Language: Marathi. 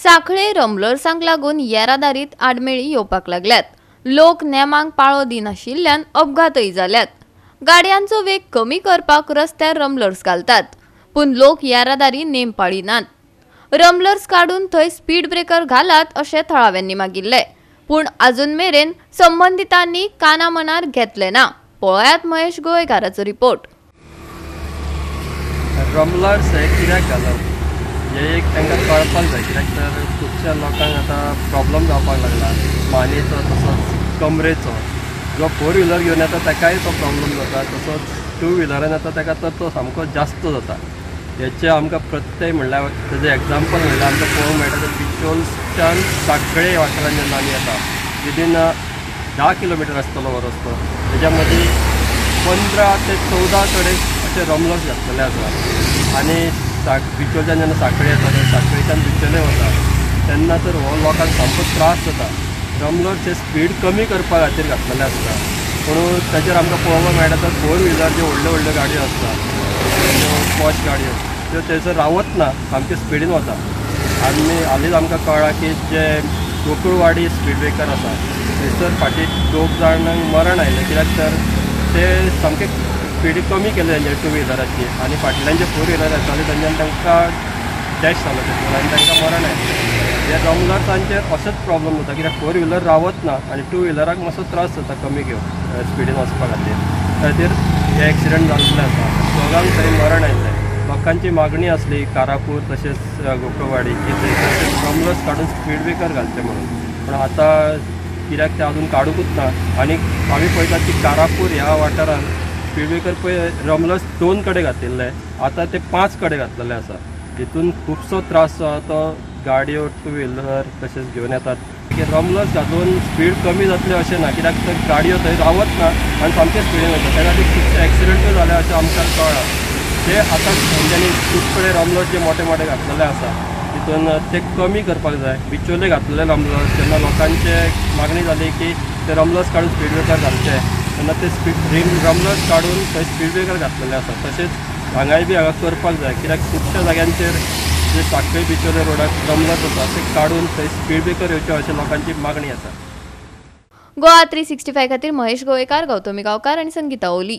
साखळे रमलर्सांक लागून येरादारीत आडमेळी येवपाक लागल्यात। लोक नेमांक पाळो दिनाशिल्ल्यान अपघातय जाल्यात। गाडयांचो वेग कमी करपाक रस्त्यार रमलर्स घालतात, पूण लोक येरादारी नेम पाळिनात। रमलर्स काडून थंय स्पीड ब्रेकर घालात अशें थळाव्यांनी मागिल्ले, पूण अजून मेरेन संबंधितांनी काना मनार घेतले ना। पळयात महेश गोयकाराचो रिपोर्ट। रमलर्स हे कित्याक घालप हे एक तांकां कळपाक जाय, कित्याक तर खुबश्या लोकांक आतां प्रॉब्लम जावपाक लागला मानेचो, तसोच कमरेचो। जो फोर व्हिलर घेवन येता ताकाय तो प्रॉब्लम जाता, तसोच टू व्हिलरान येता ताका तर तो सामको जास्त जाता। हेचे आमकां प्रत्यय म्हणल्यार तेजें एग्जाम्पल म्हणल्यार आमकां पळोवंक मेळटा ते बिचोलच्यान साखळे वाठारांत जेन्ना आमी येता विदीन 10 किलोमिटर आसतलो हो रस्तो, तेज्या मदीं 15 ते 14 कडेन अशे रमलर्स घातलेले आसा। आनी बिचोलच्यान जेन्ना साखळे येता साखळेच्यान बिचोले वता तेन्ना तर हो लोकांक सामको त्रास जाता। रमलर्स हे स्पीड कमी करपा खातीर घातलेले आसता, पूण ताचेर आमकां पळोवपाक मेळटा तर फोर व्हिलर ज्यो व्हडल्यो व्हडल्यो गाडयो आसता, पॉश गाडयो, त्यो थंयसर रावत ना, सामके स्पिडीन वता। आनी हालींच आमकां कळ्ळां की जे गोकुळवाडी स्पीड ब्रेकर आसा थंयसर फाटीं 2 जाणांक मरण आयलें, कित्याक तर ते सामके स्पीड कमी केले तेंचे टू व्हिलराची, आनी फाटल्यान जे फोर व्हिलर आसताले तेंच्यान तांकां डॅश जालो थंयसर आनी तांकां मरण आयलें। हे रमलर्सांचेर असोच प्रॉब्लम जाता, कित्याक फोर व्हिलर रावत ना आनी टू व्हिलराक मातसो त्रास जाता कमी घेवन स्पिडीन वचपा खातीर हे एक्सिडंट जाल्ले आसा। दोगांक थंय मरण आयिल्लें। लोकांची मागणी आसली कारापूर तशेंच गोकुळवाडी की थंय रमलर्स काडून स्पीड ब्रेकर घालचे म्हणून, पूण आतां कित्याक ते अजून काडूंकूच ना। आनी आमी पळयतात की कारापूर ह्या वाठारांत स्पीड ब्रेकर पळय रमलर्स 2 कडेन घातिल्ले, आतां ते 5 कडेन घातलेले आसा। हितून खुबसो त्रास जो तो गाडयो टू व्हिलर तशेंच घेवन येतात। रमलर्स घालून स्पीड कमी जातले अशें ना, कित्याक तर गाडयो थंय रावत ना आनी सामके स्पिडीन वता, त्या खातीर खुबशे एक्सिडंटूय जाले अशें आमकां कळ्ळां। ते आतां तेंच्यांनी खूब कडेन रमलर्स जे मोठे मोठे घातलेले आसा तितून ते कमी करपाक जाय। बिचोले घातलेले रमलर्स तेन्ना लोकांचे मागणी जाली की ते रमलर्स काडून स्पीड ब्रेकर घालचे, तेन्ना ते रमलर्स काडून थंय स्पीड ब्रेकर घातलेले आसा। तशेंच हांगाय बी हांगा करपाक जाय, कित्याक खुबश्या जाग्यांचेर जे साखळे बिचोले रोडाक रमलर्स आसा ते काडून थंय स्पीड ब्रेकर येवचे अशें लोकांची मागणी आसा। गोवा 365 खातीर महेश गोयकार, गौतमी गांवकार आनी संगीता ओली।